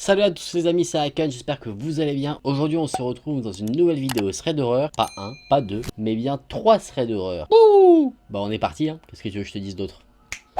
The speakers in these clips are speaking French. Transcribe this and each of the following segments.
Salut à tous les amis, c'est Akan, j'espère que vous allez bien. Aujourd'hui on se retrouve dans une nouvelle vidéo thread d'horreur. Pas un, pas deux, mais bien 3 threads d'horreur. Bah on est parti hein, qu'est-ce que tu veux que je te dise d'autre?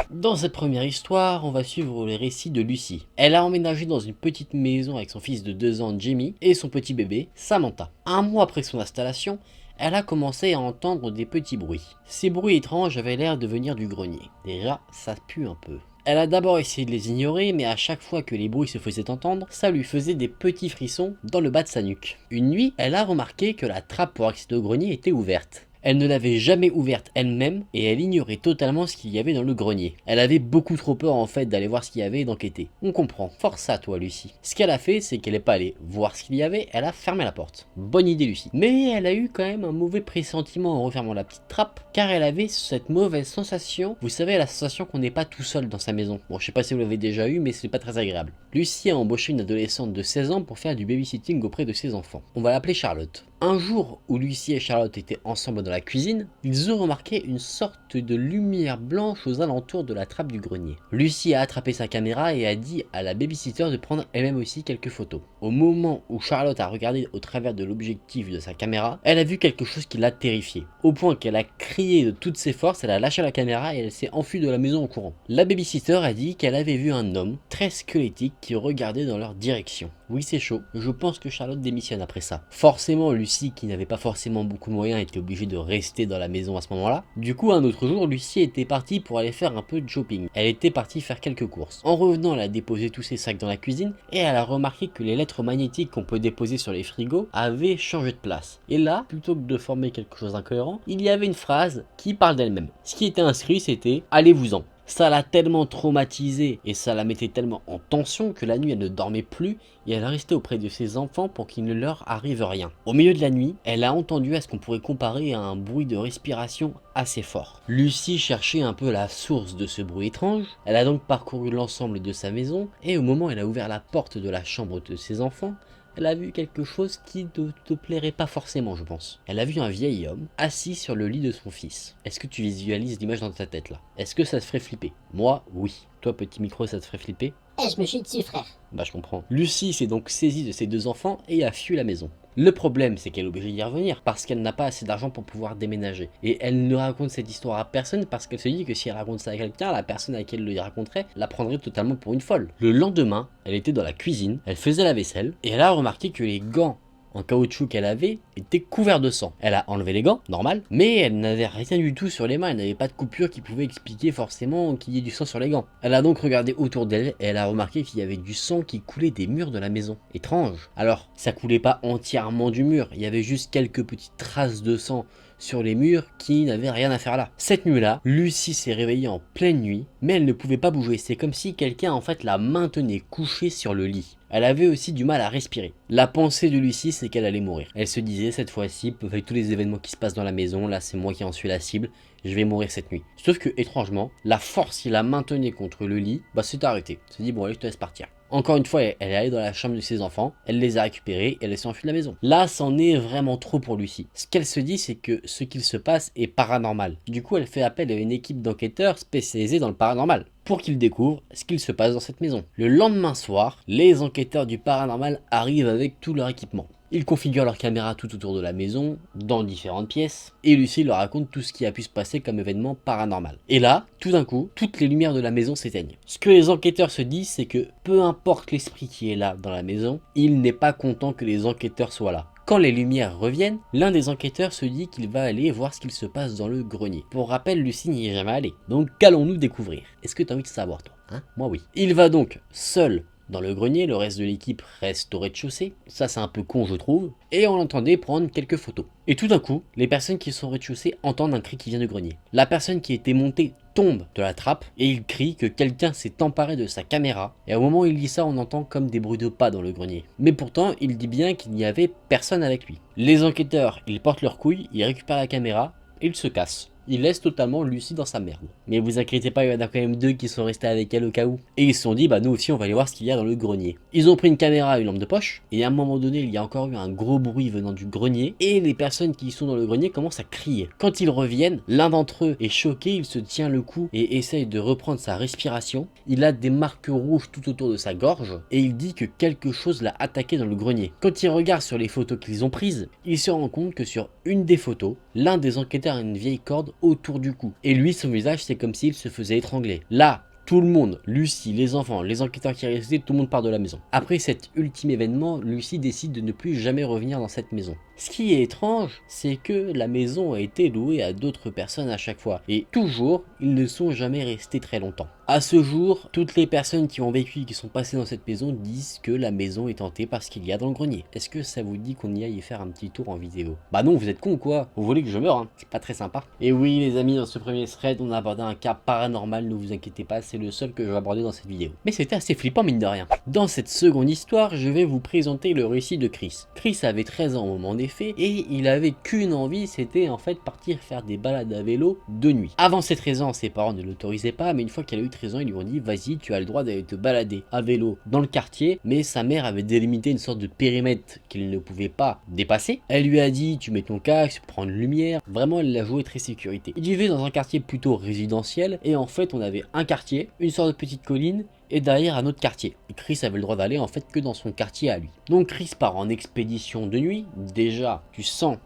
Dans cette première histoire, on va suivre les récits de Lucy. Elle a emménagé dans une petite maison avec son fils de 2 ans Jamie et son petit bébé Samantha. Un mois après son installation, elle a commencé à entendre des petits bruits. Ces bruits étranges avaient l'air de venir du grenier. Déjà, ça pue un peu. Elle a d'abord essayé de les ignorer, mais à chaque fois que les bruits se faisaient entendre, ça lui faisait des petits frissons dans le bas de sa nuque. Une nuit, elle a remarqué que la trappe pour accéder au grenier était ouverte. Elle ne l'avait jamais ouverte elle-même et elle ignorait totalement ce qu'il y avait dans le grenier. Elle avait beaucoup trop peur en fait d'aller voir ce qu'il y avait et d'enquêter. On comprend, force à toi Lucy. Ce qu'elle a fait, c'est qu'elle n'est pas allée voir ce qu'il y avait, elle a fermé la porte. Bonne idée Lucy. Mais elle a eu quand même un mauvais pressentiment en refermant la petite trappe, car elle avait cette mauvaise sensation, vous savez la sensation qu'on n'est pas tout seul dans sa maison. Bon je sais pas si vous l'avez déjà eu mais c'est pas très agréable. Lucy a embauché une adolescente de 16 ans pour faire du babysitting auprès de ses enfants. On va l'appeler Charlotte. Un jour où Lucy et Charlotte étaient ensemble dans la cuisine, ils ont remarqué une sorte de lumière blanche aux alentours de la trappe du grenier. Lucy a attrapé sa caméra et a dit à la babysitter de prendre elle-même aussi quelques photos. Au moment où Charlotte a regardé au travers de l'objectif de sa caméra, elle a vu quelque chose qui l'a terrifiée. Au point qu'elle a crié de toutes ses forces, elle a lâché la caméra et elle s'est enfuie de la maison en courant. La babysitter a dit qu'elle avait vu un homme très squelettique qui regardait dans leur direction. Oui c'est chaud, je pense que Charlotte démissionne après ça. Forcément Lucy, qui n'avait pas forcément beaucoup de moyens, était obligée de rester dans la maison à ce moment là. Du coup un autre jour, Lucy était partie pour aller faire un peu de shopping. Elle était partie faire quelques courses. En revenant, elle a déposé tous ses sacs dans la cuisine et elle a remarqué que les lettres magnétiques qu'on peut déposer sur les frigos avaient changé de place. Et là, plutôt que de former quelque chose d'incohérent, il y avait une phrase qui parle d'elle-même. Ce qui était inscrit c'était « Allez-vous-en ». Ça l'a tellement traumatisée et ça la mettait tellement en tension que la nuit elle ne dormait plus et elle restait auprès de ses enfants pour qu'il ne leur arrive rien. Au milieu de la nuit, elle a entendu à ce qu'on pourrait comparer à un bruit de respiration assez fort. Lucy cherchait un peu la source de ce bruit étrange, elle a donc parcouru l'ensemble de sa maison et au moment où elle a ouvert la porte de la chambre de ses enfants, elle a vu quelque chose qui ne te plairait pas forcément je pense. Elle a vu un vieil homme assis sur le lit de son fils. Est-ce que tu visualises l'image dans ta tête là? Est-ce que ça te ferait flipper? Moi oui. Toi petit micro ça te ferait flipper? Eh, je me chie dessus, frère. Bah je comprends. Lucy s'est donc saisie de ses 2 enfants et a fui la maison. Le problème c'est qu'elle est obligée d'y revenir parce qu'elle n'a pas assez d'argent pour pouvoir déménager. Et elle ne raconte cette histoire à personne parce qu'elle se dit que si elle raconte ça à quelqu'un, la personne à qui elle le raconterait la prendrait totalement pour une folle. Le lendemain, elle était dans la cuisine, elle faisait la vaisselle et elle a remarqué que les gants en caoutchouc qu'elle avait était couvert de sang. Elle a enlevé les gants, normal, mais elle n'avait rien du tout sur les mains, elle n'avait pas de coupure qui pouvait expliquer forcément qu'il y ait du sang sur les gants. Elle a donc regardé autour d'elle et elle a remarqué qu'il y avait du sang qui coulait des murs de la maison. Étrange. Alors, ça coulait pas entièrement du mur, il y avait juste quelques petites traces de sang sur les murs qui n'avaient rien à faire là. Cette nuit-là, Lucy s'est réveillée en pleine nuit, mais elle ne pouvait pas bouger. C'est comme si quelqu'un en fait la maintenait couchée sur le lit. Elle avait aussi du mal à respirer. La pensée de Lucy, c'est qu'elle allait mourir. Elle se disait cette fois-ci, avec tous les événements qui se passent dans la maison, là c'est moi qui en suis la cible, je vais mourir cette nuit. Sauf que étrangement, la force qui la maintenait contre le lit, bah s'est arrêtée. Elle s'est dit bon allez je te laisse partir. Encore une fois, elle est allée dans la chambre de ses enfants, elle les a récupérés et elle s'est enfuie de la maison. Là, c'en est vraiment trop pour Lucy. Ce qu'elle se dit, c'est que ce qu'il se passe est paranormal. Du coup, elle fait appel à une équipe d'enquêteurs spécialisés dans le paranormal pour qu'ils découvrent ce qu'il se passe dans cette maison. Le lendemain soir, les enquêteurs du paranormal arrivent avec tout leur équipement. Ils configurent leurs caméras tout autour de la maison, dans différentes pièces, et Lucy leur raconte tout ce qui a pu se passer comme événement paranormal. Et là, tout d'un coup, toutes les lumières de la maison s'éteignent. Ce que les enquêteurs se disent, c'est que peu importe l'esprit qui est là dans la maison, il n'est pas content que les enquêteurs soient là. Quand les lumières reviennent, l'un des enquêteurs se dit qu'il va aller voir ce qu'il se passe dans le grenier. Pour rappel, Lucy n'y est jamais allée. Donc qu'allons-nous découvrir? Est-ce que tu as envie de savoir toi hein? Moi oui. Il va donc seul dans le grenier, le reste de l'équipe reste au rez-de-chaussée, ça c'est un peu con je trouve, et on l'entendait prendre quelques photos. Et tout d'un coup, les personnes qui sont au rez-de-chaussée entendent un cri qui vient du grenier. La personne qui était montée tombe de la trappe et il crie que quelqu'un s'est emparé de sa caméra, et au moment où il dit ça on entend comme des bruits de pas dans le grenier. Mais pourtant il dit bien qu'il n'y avait personne avec lui. Les enquêteurs, ils portent leurs couilles, ils récupèrent la caméra et ils se cassent. il laisse totalement Lucie dans sa merde. Mais vous inquiétez pas, il y en a quand même deux qui sont restés avec elle au cas où. Et ils se sont dit, bah nous aussi on va aller voir ce qu'il y a dans le grenier. Ils ont pris une caméra et une lampe de poche, et à un moment donné, il y a encore eu un gros bruit venant du grenier, et les personnes qui sont dans le grenier commencent à crier. Quand ils reviennent, l'un d'entre eux est choqué, il se tient le cou et essaye de reprendre sa respiration. Il a des marques rouges tout autour de sa gorge, et il dit que quelque chose l'a attaqué dans le grenier. Quand il regarde sur les photos qu'ils ont prises, il se rend compte que sur une des photos, l'un des enquêteurs a une vieille corde autour du cou. Et lui, son visage, c'est comme s'il se faisait étrangler. Là, tout le monde, Lucie, les enfants, les enquêteurs qui restaient, tout le monde part de la maison. Après cet ultime événement, Lucie décide de ne plus jamais revenir dans cette maison. Ce qui est étrange, c'est que la maison a été louée à d'autres personnes à chaque fois. Et toujours, ils ne sont jamais restés très longtemps. À ce jour, toutes les personnes qui ont vécu et qui sont passées dans cette maison disent que la maison est hantée parce qu'il y a dans le grenier. Est-ce que ça vous dit qu'on y aille faire un petit tour en vidéo? Bah non, vous êtes con ou quoi? Vous voulez que je meure, hein? C'est pas très sympa. Et oui les amis, dans ce premier thread, on a abordé un cas paranormal, ne vous inquiétez pas, c'est le seul que je vais aborder dans cette vidéo. Mais c'était assez flippant mine de rien. Dans cette seconde histoire, je vais vous présenter le récit de Chris. Chris avait 13 ans au moment des faits et il avait qu'une envie, c'était en fait partir faire des balades à vélo de nuit. Avant ses 13 ans, ses parents ne l'autorisaient pas, mais une fois qu'elle a eu 13 ans, ils lui ont dit vas-y, tu as le droit d'aller te balader à vélo dans le quartier, mais sa mère avait délimité une sorte de périmètre qu'il ne pouvait pas dépasser. Elle lui a dit tu mets ton casque, prends une lumière, vraiment elle l'a joué très sécurité. Il vivait dans un quartier plutôt résidentiel et en fait on avait un quartier, une sorte de petite colline et derrière un autre quartier. Et Chris avait le droit d'aller en fait que dans son quartier à lui. Donc Chris part en expédition de nuit, déjà tu sens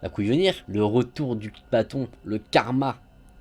la couille venir, le retour du bâton, le karma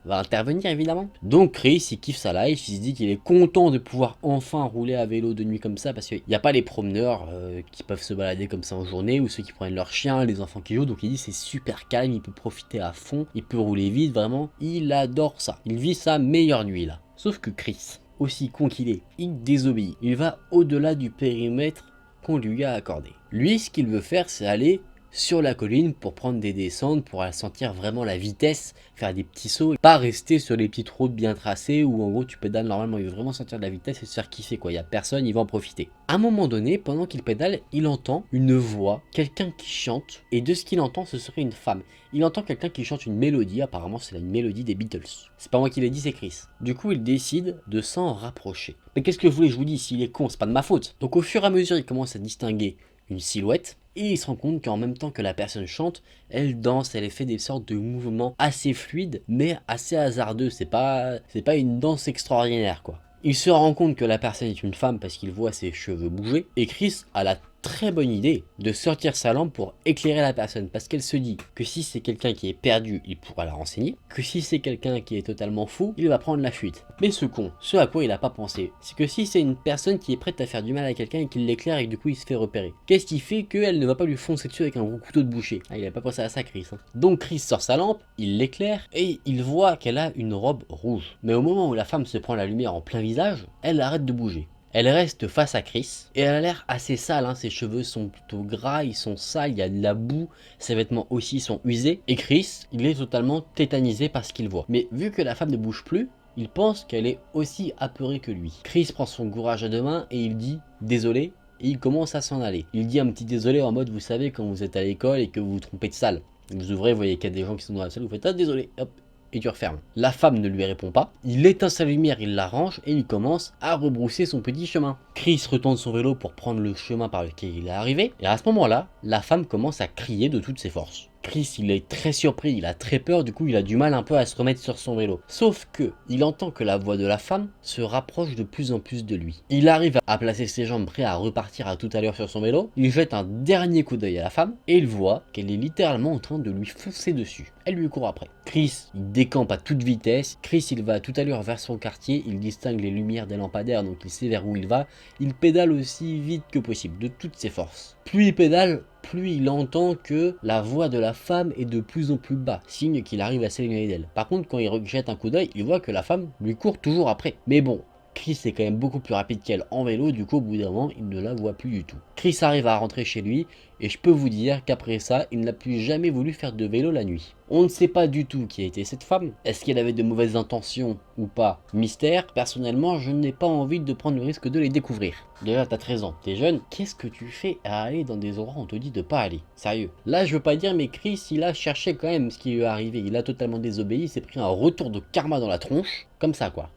va intervenir évidemment. Donc Chris il kiffe sa life, il se dit qu'il est content de pouvoir enfin rouler à vélo de nuit comme ça parce qu'il n'y a pas les promeneurs qui peuvent se balader comme ça en journée ou ceux qui prennent leur chien, les enfants qui jouent, donc il dit c'est super calme, il peut profiter à fond, il peut rouler vite, vraiment il adore ça, il vit sa meilleure nuit là. Sauf que Chris, aussi con qu'il est, il désobéit, il va au-delà du périmètre qu'on lui a accordé. Lui ce qu'il veut faire c'est aller sur la colline pour prendre des descentes, pour sentir vraiment la vitesse, faire des petits sauts, pas rester sur les petites routes bien tracées où en gros tu pédales normalement, il veut vraiment sentir de la vitesse et se faire kiffer quoi, il n'y a personne, il va en profiter. À un moment donné, pendant qu'il pédale, il entend une voix, quelqu'un qui chante, et de ce qu'il entend ce serait une femme. Il entend quelqu'un qui chante une mélodie, apparemment c'est une mélodie des Beatles. C'est pas moi qui l'ai dit, c'est Chris. Du coup il décide de s'en rapprocher. Mais qu'est-ce que vous voulez que je vous dise, s'il est con, c'est pas de ma faute. Donc au fur et à mesure il commence à distinguer une silhouette, et il se rend compte qu'en même temps que la personne chante, elle danse, elle fait des sortes de mouvements assez fluides, mais assez hasardeux, c'est pas une danse extraordinaire quoi. Il se rend compte que la personne est une femme parce qu'il voit ses cheveux bouger, et Chris a la très bonne idée de sortir sa lampe pour éclairer la personne parce qu'elle se dit que si c'est quelqu'un qui est perdu, il pourra la renseigner, que si c'est quelqu'un qui est totalement fou, il va prendre la fuite. Mais ce con, ce à quoi il n'a pas pensé, c'est que si c'est une personne qui est prête à faire du mal à quelqu'un et qu'il l'éclaire et que du coup il se fait repérer, qu'est-ce qui fait qu'elle ne va pas lui foncer dessus avec un gros couteau de boucher? Ah, il n'a pas pensé à ça Chris. Donc Chris sort sa lampe, il l'éclaire et il voit qu'elle a une robe rouge. Mais au moment où la femme se prend la lumière en plein visage, elle arrête de bouger. Elle reste face à Chris et elle a l'air assez sale, hein. Ses cheveux sont plutôt gras, ils sont sales, il y a de la boue, ses vêtements aussi sont usés. Et Chris, il est totalement tétanisé par ce qu'il voit. Mais vu que la femme ne bouge plus, il pense qu'elle est aussi apeurée que lui. Chris prend son courage à deux mains et il dit « désolé » et il commence à s'en aller. Il dit un petit désolé en mode vous savez quand vous êtes à l'école et que vous vous trompez de salle. Vous ouvrez, vous voyez qu'il y a des gens qui sont dans la salle, vous faites « ah désolé » hop. Et tu refermes. La femme ne lui répond pas, il éteint sa lumière, il la range et il commence à rebrousser son petit chemin. Chris retourne son vélo pour prendre le chemin par lequel il est arrivé, et à ce moment-là, la femme commence à crier de toutes ses forces. Chris il est très surpris, il a très peur, du coup il a du mal un peu à se remettre sur son vélo. Sauf que il entend que la voix de la femme se rapproche de plus en plus de lui. Il arrive à placer ses jambes prêt à repartir à tout à l'heure sur son vélo, il jette un dernier coup d'œil à la femme et il voit qu'elle est littéralement en train de lui foncer dessus. Elle lui court après. Chris il décampe à toute vitesse, Chris il va tout à l'heure vers son quartier, il distingue les lumières des lampadaires donc il sait vers où il va, il pédale aussi vite que possible de toutes ses forces. Plus il pédale, plus il entend que la voix de la femme est de plus en plus bas, signe qu'il arrive à s'éloigner d'elle. Par contre, quand il jette un coup d'œil, il voit que la femme lui court toujours après. Mais bon, Chris est quand même beaucoup plus rapide qu'elle en vélo, du coup au bout d'un moment il ne la voit plus du tout. Chris arrive à rentrer chez lui et je peux vous dire qu'après ça il n'a plus jamais voulu faire de vélo la nuit. On ne sait pas du tout qui a été cette femme, est-ce qu'elle avait de mauvaises intentions ou pas, mystère. Personnellement je n'ai pas envie de prendre le risque de les découvrir. Déjà t'as 13 ans, t'es jeune, qu'est-ce que tu fais à aller dans des endroits où on te dit de pas aller? Sérieux. Là je veux pas dire mais Chris il a cherché quand même ce qui lui est arrivé, il a totalement désobéi, il s'est pris un retour de karma dans la tronche, comme ça quoi.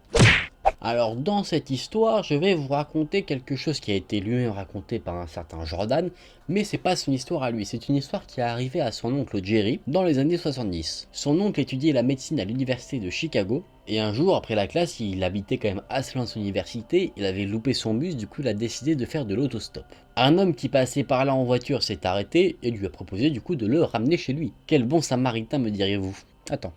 Alors dans cette histoire, je vais vous raconter quelque chose qui a été lui-même raconté par un certain Jordan, mais c'est pas son histoire à lui, c'est une histoire qui est arrivée à son oncle Jerry dans les années 70. Son oncle étudiait la médecine à l'université de Chicago, et un jour après la classe, il habitait quand même assez loin de son université, il avait loupé son bus, du coup il a décidé de faire de l'autostop. Un homme qui passait par là en voiture s'est arrêté et lui a proposé du coup de le ramener chez lui. Quel bon samaritain me direz-vous? Attends.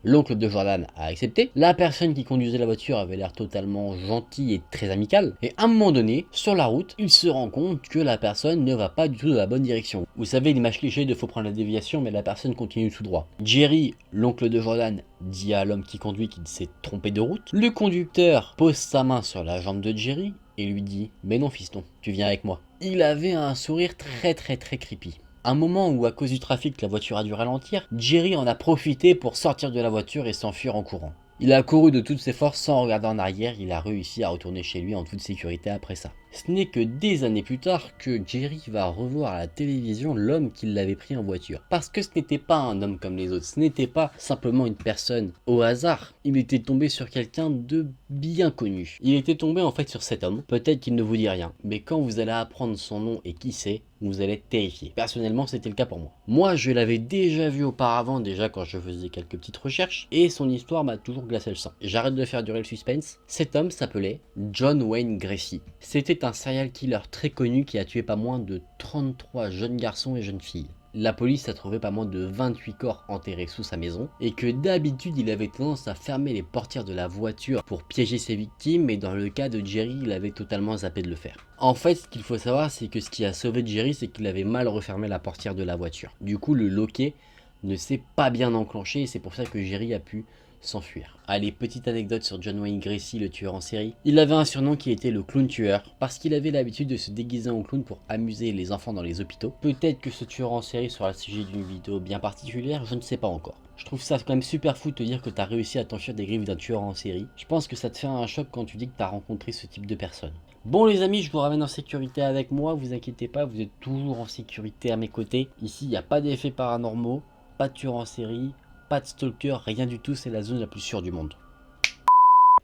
L'oncle de Jordan a accepté. La personne qui conduisait la voiture avait l'air totalement gentille et très amicale. Et à un moment donné, sur la route, il se rend compte que la personne ne va pas du tout dans la bonne direction. Vous savez, l'image cliché de faut prendre la déviation, mais la personne continue tout droit. Jerry, l'oncle de Jordan, dit à l'homme qui conduit qu'il s'est trompé de route. Le conducteur pose sa main sur la jambe de Jerry et lui dit « Mais non fiston, tu viens avec moi ». Il avait un sourire très creepy. Un moment où à cause du trafic la voiture a dû ralentir, Jerry en a profité pour sortir de la voiture et s'enfuir en courant. Il a couru de toutes ses forces sans regarder en arrière, il a réussi à retourner chez lui en toute sécurité après ça. Ce n'est que des années plus tard que Jerry va revoir à la télévision l'homme qui l'avait pris en voiture. Parce que ce n'était pas un homme comme les autres, ce n'était pas simplement une personne au hasard. Il était tombé sur quelqu'un de bien connu. Il était tombé en fait sur cet homme, peut-être qu'il ne vous dit rien, mais quand vous allez apprendre son nom et qui c'est, vous allez être terrifié. Personnellement, c'était le cas pour moi. Moi, je l'avais déjà vu auparavant, déjà quand je faisais quelques petites recherches, et son histoire m'a toujours glacé le sang. J'arrête de faire durer le suspense. Cet homme s'appelait John Wayne Gacy. C'était un serial killer très connu qui a tué pas moins de 33 jeunes garçons et jeunes filles. La police a trouvé pas moins de 28 corps enterrés sous sa maison et que d'habitude il avait tendance à fermer les portières de la voiture pour piéger ses victimes, mais dans le cas de Jerry il avait totalement zappé de le faire. En fait ce qu'il faut savoir c'est que ce qui a sauvé Jerry c'est qu'il avait mal refermé la portière de la voiture. Du coup le loquet ne s'est pas bien enclenché et c'est pour ça que Jerry a pu s'enfuir. Allez, petite anecdote sur John Wayne Gacy, le tueur en série. Il avait un surnom qui était le clown tueur, parce qu'il avait l'habitude de se déguiser en clown pour amuser les enfants dans les hôpitaux. Peut-être que ce tueur en série sera le sujet d'une vidéo bien particulière, je ne sais pas encore. Je trouve ça quand même super fou de te dire que tu as réussi à t'enfuir des griffes d'un tueur en série. Je pense que ça te fait un choc quand tu dis que tu as rencontré ce type de personne. Bon les amis, je vous ramène en sécurité avec moi, vous inquiétez pas, vous êtes toujours en sécurité à mes côtés. Ici, il n'y a pas d'effets paranormaux, pas de tueur en série, pas de stalker, rien du tout, c'est la zone la plus sûre du monde.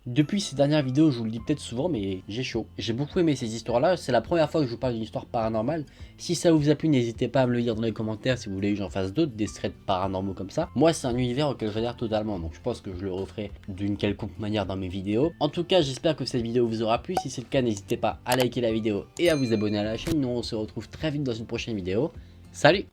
Depuis ces dernières vidéos, je vous le dis peut-être souvent, mais j'ai chaud. J'ai beaucoup aimé ces histoires-là, c'est la première fois que je vous parle d'une histoire paranormale. Si ça vous a plu, n'hésitez pas à me le dire dans les commentaires si vous voulez que j'en fasse d'autres, des threads paranormaux comme ça. Moi, c'est un univers auquel j'adhère totalement, donc je pense que je le referai d'une quelconque manière dans mes vidéos. En tout cas, j'espère que cette vidéo vous aura plu. Si c'est le cas, n'hésitez pas à liker la vidéo et à vous abonner à la chaîne. Nous, on se retrouve très vite dans une prochaine vidéo. Salut!